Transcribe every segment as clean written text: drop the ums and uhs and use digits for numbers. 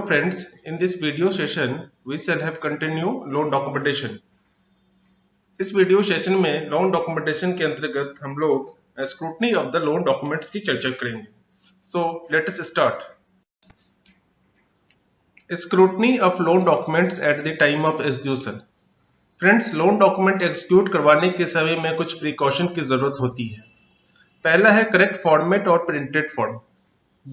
friends, in this video session, we shall have continue loan documentation. इस video session में loan documentation के अंतर्गत हम लोग scrutiny of the loan documents की चर्चा करेंगे. So let us start. Scrutiny of loan documents at the time of execution. Friends, loan document execute करवाने के समय में कुछ प्रिकॉशन की जरूरत होती है. पहला है करेक्ट फॉर्मेट और प्रिंटेड फॉर्म.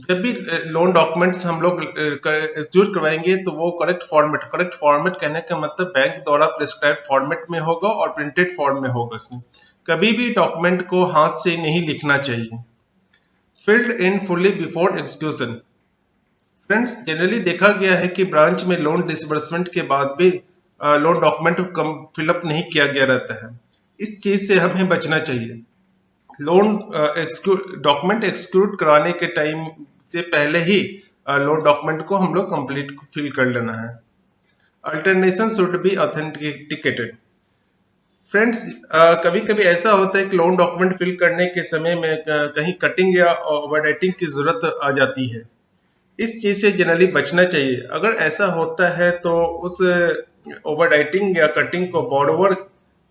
जब भी लोन डॉक्यूमेंट्स हम लोग एग्जीक्यूट करवाएंगे तो वो करेक्ट फॉर्मेट कहने का मतलब बैंक द्वारा प्रिस्क्राइब फॉर्मेट में होगा और प्रिंटेड फॉर्म में होगा. इसमें कभी भी डॉक्यूमेंट को हाथ से नहीं लिखना चाहिए. Filled in fully before execution. Friends, generally देखा गया है कि ब्रांच में लोन डिसबर्समेंट के बाद भी लोन डॉक्यूमेंट फिलअप नहीं किया गया रहता है. इस चीज से हमें बचना चाहिए. लोन डॉक्यूमेंट एग्जीक्यूट कराने के टाइम से पहले ही लोन डॉक्यूमेंट को हम लोग कंप्लीट फिल कर लेना है. Alternation should be authenticated. Friends, कभी कभी ऐसा होता है कि लोन डॉक्यूमेंट फिल करने के समय में कहीं कटिंग या ओवरराइटिंग की जरूरत आ जाती है. इस चीज से जनरली बचना चाहिए. अगर ऐसा होता है तो उस ओवरराइटिंग या कटिंग को बोरोवर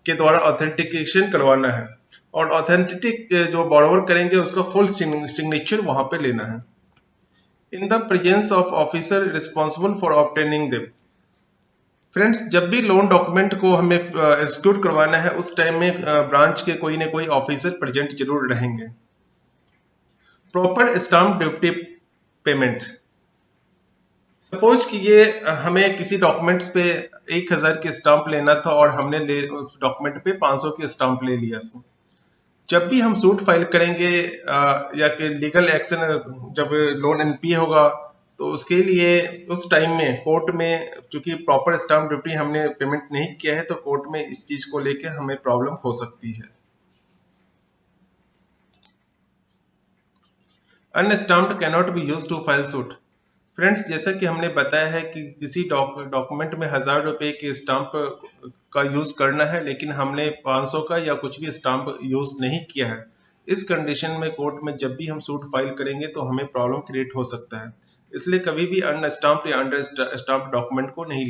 के द्वारा ऑथेंटिकेशन करवाना है और ऑथेंटिक जो बोरोवर करेंगे उसका फुल सिग्नेचर वहां पे लेना है. In the presence of officer responsible for obtaining them. Friends, जब भी लोन डॉक्यूमेंट को हमें एग्जीक्यूट करवाना है उस टाइम में ब्रांच के कोई ना कोई ऑफिसर प्रेजेंट जरूर रहेंगे. Proper stamp duty payment. Suppose कि ये हमें किसी डॉक्यूमेंट्स पे 1000 की स्टाम्प लेना था और हमने उस डॉक्यूमेंट पे 500 की स्टाम्प ले लिया. इसमें जब भी हम सूट फाइल करेंगे या कि लीगल एक्शन जब लोन एनपीए होगा तो उसके लिए उस टाइम में कोर्ट में चूंकि प्रॉपर स्टाम्प ड्यूटी हमने पेमेंट नहीं किया है तो कोर्ट में इस चीज को लेके हमें प्रॉब्लम हो सकती है. Unstamped cannot be used to file suit. Friends, जैसा कि हमने बताया है कि किसी डॉक्यूमेंट में 1000 रुपए के स्टाम्प का यूज करना है लेकिन हमने 500 का या कुछ भी स्टाम्प यूज नहीं किया है. इस कंडीशन में कोर्ट में जब भी हम सूट फाइल करेंगे तो हमें प्रॉब्लम क्रिएट हो सकता है. इसलिए कभी भी अनस्टाम्प या अंडर स्टाम्प डॉक्यूमेंट को नहीं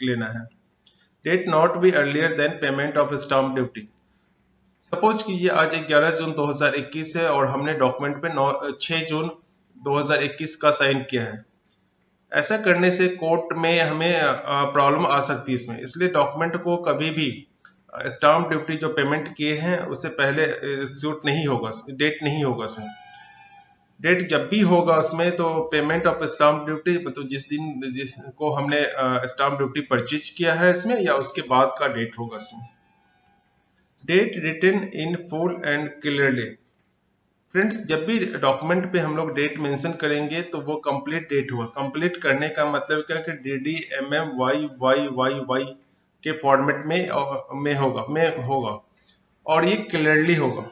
लेना है. Date not be earlier than payment of stamp duty. Suppose कि ये आज 11 जून 2021 है और हमने डॉक्यूमेंट पे 6 जून 2021 का साइन किया है. ऐसा करने से कोर्ट में हमें प्रॉब्लम आ सकती है इसमें. इसलिए डॉक्यूमेंट को कभी भी स्टाम्प ड्यूटी जो पेमेंट किए हैं उससे पहले एग्जीक्यूट नहीं होगा, डेट नहीं होगा उसमें. डेट जब भी होगा उसमें तो पेमेंट ऑफ स्टाम्प ड्यूटी मतलब जिस दिन को हमने स्टाम्प ड्यूटी परचेज किया है इसमें या उसके बाद का डेट होगा इसमें. Date written in full and clearly. Friends, जब भी डॉक्यूमेंट पे हम लोग डेट मेंशन करेंगे तो वो कंप्लीट डेट हुआ. कंप्लीट करने का मतलब क्या कि DD MM YYYY के फॉर्मेट में होगा और ये क्लियरली होगा.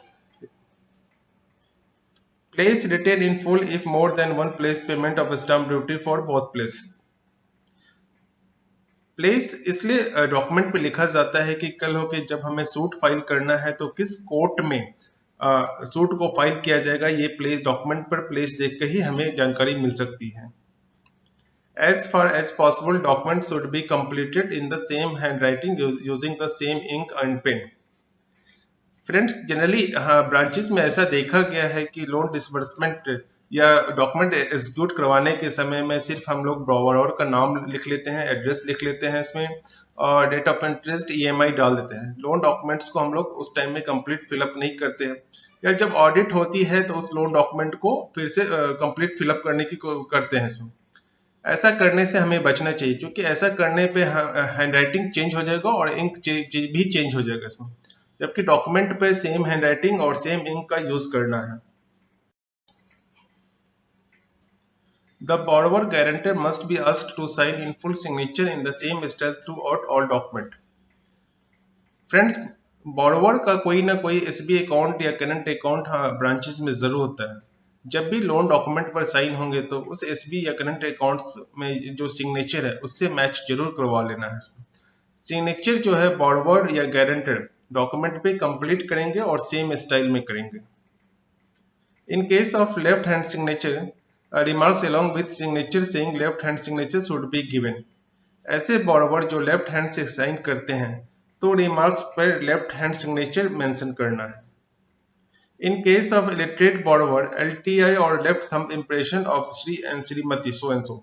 Place written in full if more than one place payment of stamp duty for both place. Place इसलिए डॉक्यूमेंट पे लिखा जाता है कि कल हो के जब हमें सूट फाइल करना है तो किस कोर्ट में सूट को फाइल किया जाएगा ये प्लेस डॉक्यूमेंट पर प्लेस देख के ही हमें जानकारी मिल सकती है. As far as possible document should be completed in the same hand writing using the same ink and pen. Friends, generally branches में ऐसा देखा गया है कि लोन डिसबर्समेंट या डॉक्यूमेंट एग्जीक्यूट करवाने के समय में सिर्फ हम लोग बोरोवर का नाम लिख लेते हैं, एड्रेस लिख लेते हैं इसमें और डेट ऑफ इंटरेस्ट EMI डाल देते हैं. लोन डॉक्यूमेंट्स को हम लोग उस टाइम में कंप्लीट फिलअप नहीं करते हैं या जब ऑडिट होती है तो उस लोन डॉक्यूमेंट को फिर से कंप्लीट फिलअप करने की करते हैं इसमें. ऐसा करने से हमें बचना चाहिए क्योंकि ऐसा करने पे हैंड राइटिंग चेंज हो जाएगा और इंक भी चेंज हो जाएगा इसमें, जबकि डॉक्यूमेंट पे सेम हैंड राइटिंग और सेम इंक का यूज करना है. The borrower guarantor must be asked to sign in full signature in the same style throughout all document. Friends, borrower का कोई ना कोई SBI अकाउंट या करंट अकाउंट ब्रांचेस में जरूर होता है. जब भी लोन डॉक्यूमेंट पर साइन होंगे तो उस SBI या करंट अकाउंट्स में जो सिग्नेचर है उससे मैच जरूर करवा लेना है. सिग्नेचर जो है borrower या गारंटर डॉक्यूमेंट पे कंप्लीट करेंगे और सेम स्टाइल में करेंगे. In case of left hand signature, remarks along with signature saying left hand signature should be given। ऐसे borrower जो लेफ्ट हैंड से साइन करते हैं तो रिमार्क्स पर लेफ्ट हैंड सिग्नेचर मेंशन करना है। In case of illiterate borrower, LTI or left thumb impression of Sri and Srimati so and so।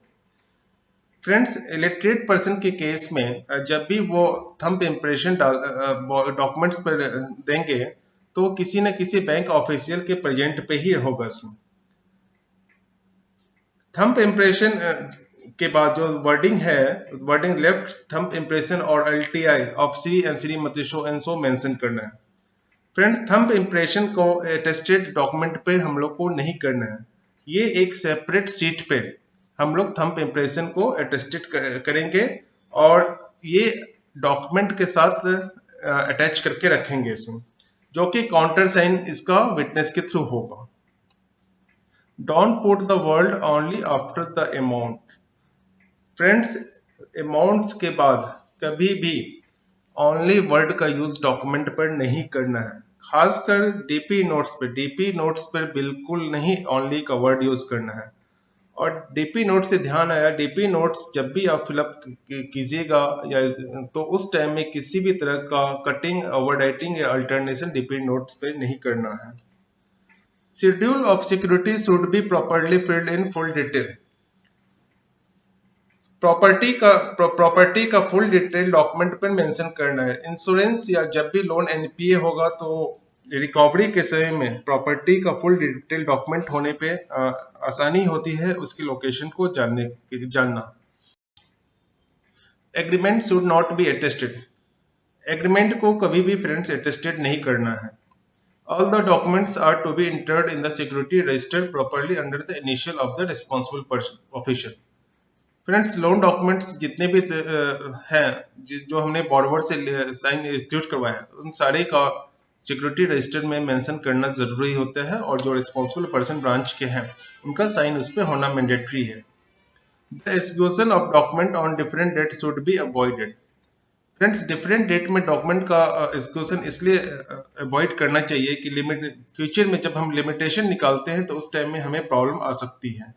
Friends, illiterate person के केस में जब भी वो थंब इम्प्रेशन डॉक्यूमेंट्स पर देंगे तो किसी न किसी बैंक ऑफिशियल के प्रेजेंट पे ही होगा इसमें। थंब इम्प्रेशन के बाद जो वर्डिंग है, वर्डिंग लेफ्ट थंब इम्प्रेशन और LTI of Shri and Shrimati show and so mention करना है। फ्रेंड्स, थंब इम्प्रेशन को अटेस्टेड डॉक्यूमेंट पे हम लोग को नहीं करना है, ये एक सेपरेट सीट पे हम लोग थंब इम्प्रेशन को अटेस्टेड करेंगे और ये डॉक्यूमेंट के साथ अटैच करके रखेंगे इसमें, जो कि काउंटर साइन इसका विटनेस के थ्रू होगा। Don't put the word only after the amount. Friends, amounts के बाद कभी भी ओनली वर्ड का यूज डॉक्यूमेंट पर नहीं करना है, खासकर डीपी नोट्स पर बिल्कुल नहीं ओनली का वर्ड यूज करना है। और डीपी नोट से ध्यान आया, डीपी नोट्स जब भी आप फिलअप कीजिएगा या तो उस टाइम में किसी भी तरह का कटिंग, ओवरराइटिंग या अल्टरनेशन डीपी नोट्स पे नहीं करना है। Schedule of security should be properly filled in full detail. Property का फुल डिटेल डॉक्यूमेंट पर मेंशन करना है। इंश्योरेंस या जब भी लोन एनपीए होगा तो रिकवरी के समय में प्रॉपर्टी का फुल डिटेल डॉक्यूमेंट होने पे आसानी होती है उसकी लोकेशन को जानना। Agreement should not be attested. Agreement को कभी भी फ्रेंड्स अटेस्टेड नहीं करना है। All the documents are to be entered in the security register properly under the initial of the responsible official. Friends, loan documents जितने भी हैं जो हमने बॉर्रोवर से साइन एग्जीक्यूट करवाए हैं उन सारे का सिक्योरिटी रजिस्टर में मेंशन करना जरूरी होता है और जो रिस्पॉन्सिबल पर्सन ब्रांच के हैं उनका साइन उस पर होना मैंडेटरी है। The execution of document on different date should be avoided. Friends, different date में डॉक्यूमेंट का एग्जीक्यूशन इसलिए अवॉइड करना चाहिए कि फ्यूचर में जब हम लिमिटेशन निकालते हैं तो उस टाइम में हमें प्रॉब्लम आ सकती है।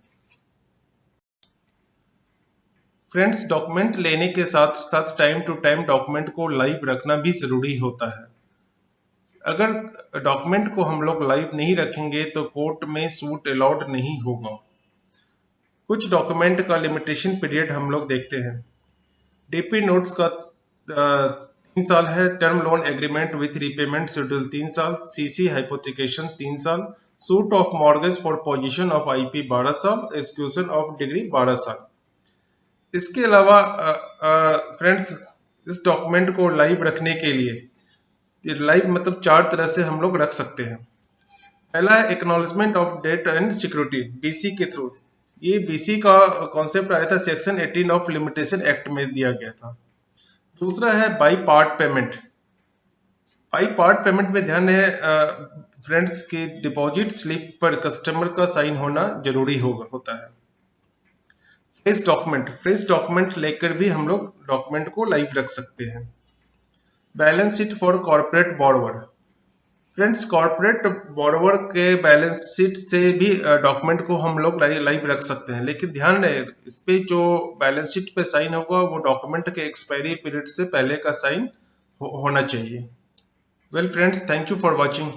फ्रेंड्स, डॉक्यूमेंट लेने के साथ साथ टाइम टू टाइम डॉक्यूमेंट को लाइव रखना भी जरूरी होता है। अगर डॉक्यूमेंट को हम लोग लाइव नहीं रखेंगे तो कोर्ट में सूट अलाउड नहीं होगा। कुछ डॉक्यूमेंट का लिमिटेशन पीरियड हम लोग देखते हैं। डीपी नोट्स का 3 साल है, term loan agreement with repayment schedule 3 साल, सीसी हाइपोथिकेशन 3 साल, suit of mortgage for position of IP 12 साल, एक्सक्यूशन ऑफ डिग्री 12 साल। इसके अलावा फ्रेंड्स, इस डॉक्यूमेंट को लाइव रखने के लिए लाइव मतलब 4 तरह से हम लोग रख सकते हैं। पहला है acknowledgement of date and security, BC के थ्रू। ये बीसी का कॉन्सेप्ट आया था सेक्शन 18 ऑफ लिमिटेशन एक्ट में दिया गया था। दूसरा है by part payment. By part payment में ध्यान है फ्रेंड्स की डिपॉजिट स्लिप पर कस्टमर का साइन होना जरूरी होता है। फ्रेश डॉक्यूमेंट लेकर भी हम लोग डॉक्यूमेंट को लाइव रख सकते हैं। Balance sheet for corporate borrower. Friends, corporate borrower के बैलेंस शीट से भी डॉक्यूमेंट को हम लोग लाइव रख सकते हैं, लेकिन ध्यान रहे इस पे जो बैलेंस शीट पे साइन होगा वो डॉक्यूमेंट के एक्सपायरी पीरियड से पहले का साइन होना चाहिए। Well friends, thank you for watching.